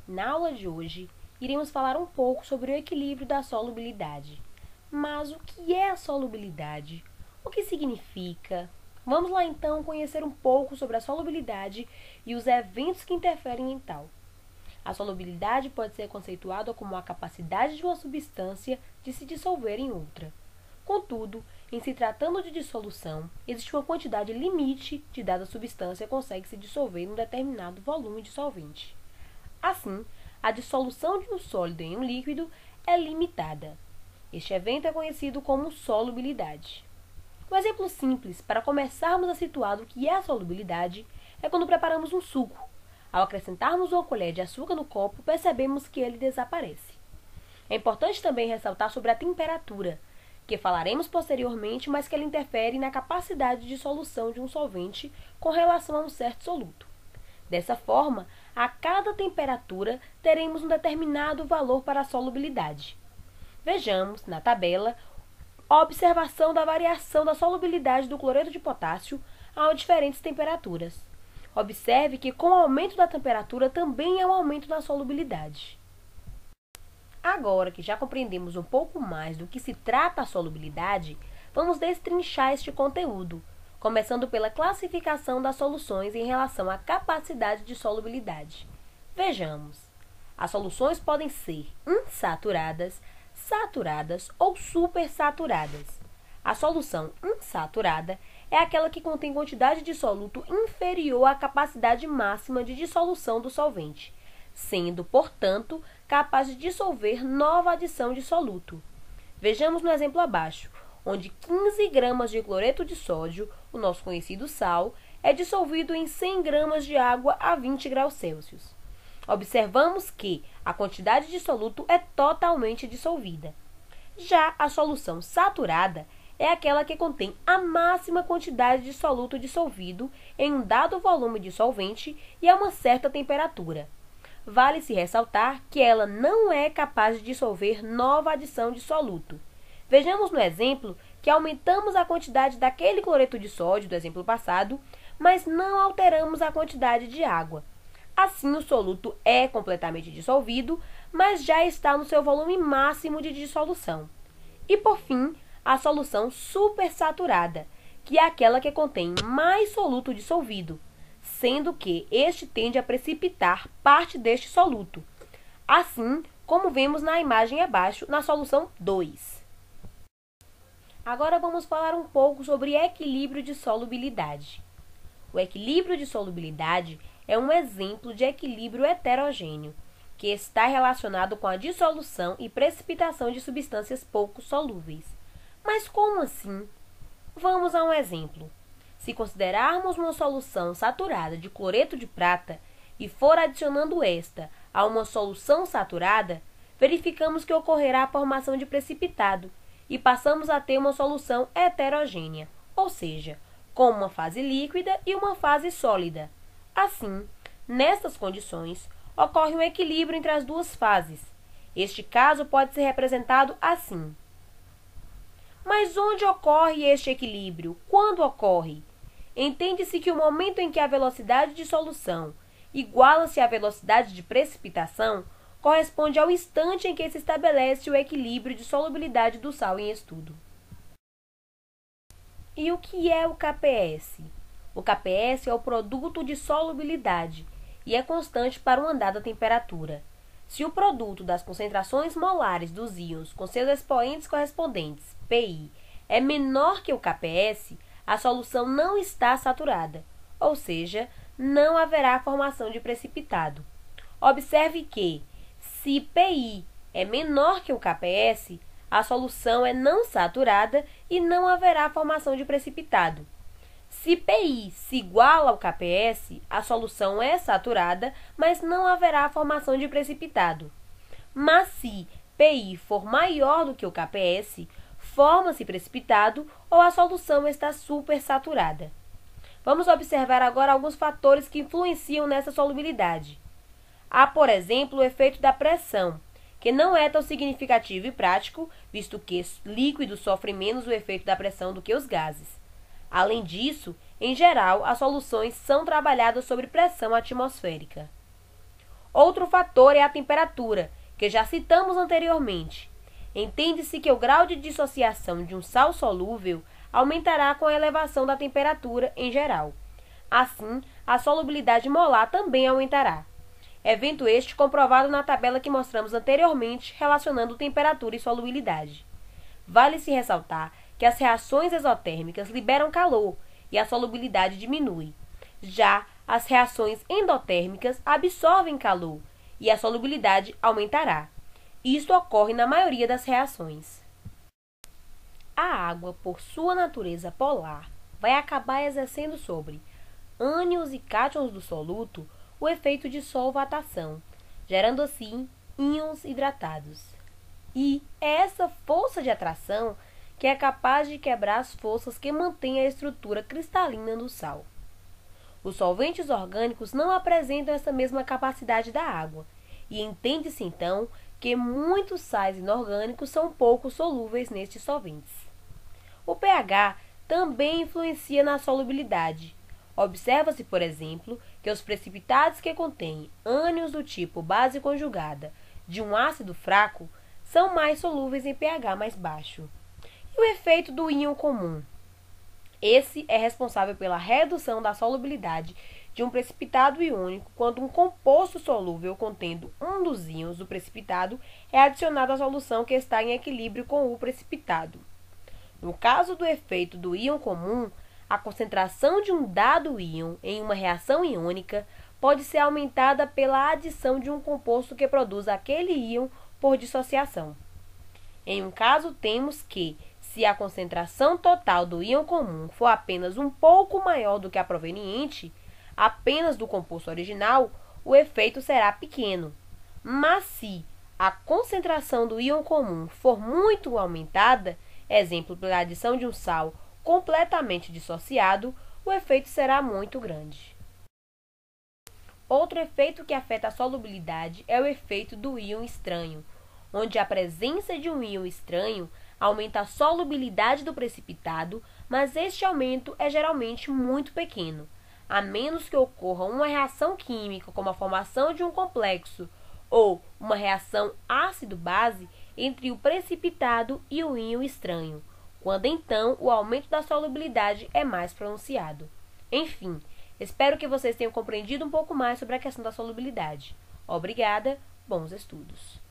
Na aula de hoje, iremos falar um pouco sobre o equilíbrio da solubilidade. Mas o que é a solubilidade? O que significa? Vamos lá então conhecer um pouco sobre a solubilidade e os eventos que interferem em tal. A solubilidade pode ser conceituada como a capacidade de uma substância de se dissolver em outra. Contudo, em se tratando de dissolução, existe uma quantidade limite de dada substância consegue se dissolver em um determinado volume de solvente. Assim, a dissolução de um sólido em um líquido é limitada. Este evento é conhecido como solubilidade. Um exemplo simples para começarmos a situar o que é a solubilidade é quando preparamos um suco. Ao acrescentarmos uma colher de açúcar no copo, percebemos que ele desaparece. É importante também ressaltar sobre a temperatura, que falaremos posteriormente, mas que ela interfere na capacidade de dissolução de um solvente com relação a um certo soluto. Dessa forma, a cada temperatura teremos um determinado valor para a solubilidade. Vejamos, na tabela, a observação da variação da solubilidade do cloreto de potássio a diferentes temperaturas. Observe que com o aumento da temperatura também há um aumento na solubilidade. Agora que já compreendemos um pouco mais do que se trata a solubilidade, vamos destrinchar este conteúdo, começando pela classificação das soluções em relação à capacidade de solubilidade. Vejamos. As soluções podem ser insaturadas, saturadas ou supersaturadas. A solução insaturada é aquela que contém quantidade de soluto inferior à capacidade máxima de dissolução do solvente, sendo, portanto, capaz de dissolver nova adição de soluto. Vejamos no exemplo abaixo, onde 15 gramas de cloreto de sódio, o nosso conhecido sal, é dissolvido em 100 gramas de água a 20 graus Celsius. Observamos que a quantidade de soluto é totalmente dissolvida. Já a solução saturada é aquela que contém a máxima quantidade de soluto dissolvido em um dado volume de solvente e a uma certa temperatura. Vale-se ressaltar que ela não é capaz de dissolver nova adição de soluto. Vejamos no exemplo que aumentamos a quantidade daquele cloreto de sódio do exemplo passado, mas não alteramos a quantidade de água. Assim, o soluto é completamente dissolvido, mas já está no seu volume máximo de dissolução. E, por fim, a solução supersaturada, que é aquela que contém mais soluto dissolvido, sendo que este tende a precipitar parte deste soluto, assim como vemos na imagem abaixo na solução 2. Agora vamos falar um pouco sobre equilíbrio de solubilidade. O equilíbrio de solubilidade é um exemplo de equilíbrio heterogêneo, que está relacionado com a dissolução e precipitação de substâncias pouco solúveis. Mas como assim? Vamos a um exemplo. Se considerarmos uma solução saturada de cloreto de prata e for adicionando esta a uma solução saturada, verificamos que ocorrerá a formação de precipitado e passamos a ter uma solução heterogênea, ou seja, com uma fase líquida e uma fase sólida. Assim, nestas condições, ocorre um equilíbrio entre as duas fases. Este caso pode ser representado assim. Mas onde ocorre este equilíbrio? Quando ocorre? Entende-se que o momento em que a velocidade de solução iguala-se à velocidade de precipitação corresponde ao instante em que se estabelece o equilíbrio de solubilidade do sal em estudo. E o que é o KPS? O KPS é o produto de solubilidade e é constante para uma dada temperatura. Se o produto das concentrações molares dos íons com seus expoentes correspondentes, PI, é menor que o KPS, a solução não está saturada, ou seja, não haverá formação de precipitado. Observe que, se PI é menor que o KPS, a solução é não saturada e não haverá formação de precipitado. Se PI se iguala ao KPS, a solução é saturada, mas não haverá formação de precipitado. Mas se KPI for maior do que o KPS, forma-se precipitado ou a solução está supersaturada. Vamos observar agora alguns fatores que influenciam nessa solubilidade. Há, por exemplo, o efeito da pressão, que não é tão significativo e prático, visto que líquidos sofrem menos o efeito da pressão do que os gases. Além disso, em geral, as soluções são trabalhadas sob pressão atmosférica. Outro fator é a temperatura, que já citamos anteriormente. Entende-se que o grau de dissociação de um sal solúvel aumentará com a elevação da temperatura em geral. Assim, a solubilidade molar também aumentará. Evento este comprovado na tabela que mostramos anteriormente relacionando temperatura e solubilidade. Vale-se ressaltar que as reações exotérmicas liberam calor e a solubilidade diminui. Já as reações endotérmicas absorvem calor e a solubilidade aumentará. Isto ocorre na maioria das reações. A água, por sua natureza polar, vai acabar exercendo sobre ânions e cátions do soluto o efeito de solvatação, gerando assim íons hidratados. E é essa força de atração que é capaz de quebrar as forças que mantêm a estrutura cristalina do sal. Os solventes orgânicos não apresentam essa mesma capacidade da água, e entende-se então que muitos sais inorgânicos são pouco solúveis nestes solventes. O pH também influencia na solubilidade. Observa-se, por exemplo, que os precipitados que contêm ânions do tipo base conjugada de um ácido fraco são mais solúveis em pH mais baixo. E o efeito do íon comum? Esse é responsável pela redução da solubilidade de um precipitado iônico quando um composto solúvel contendo um dos íons do precipitado é adicionado à solução que está em equilíbrio com o precipitado. No caso do efeito do íon comum, a concentração de um dado íon em uma reação iônica pode ser aumentada pela adição de um composto que produz aquele íon por dissociação. Em um caso, temos que, se a concentração total do íon comum for apenas um pouco maior do que a proveniente apenas do composto original, o efeito será pequeno. Mas se a concentração do íon comum for muito aumentada, exemplo pela adição de um sal completamente dissociado, o efeito será muito grande. Outro efeito que afeta a solubilidade é o efeito do íon estranho, onde a presença de um íon estranho aumenta a solubilidade do precipitado, mas este aumento é geralmente muito pequeno, a menos que ocorra uma reação química como a formação de um complexo ou uma reação ácido-base entre o precipitado e o íon estranho, quando então o aumento da solubilidade é mais pronunciado. Enfim, espero que vocês tenham compreendido um pouco mais sobre a questão da solubilidade. Obrigada, bons estudos!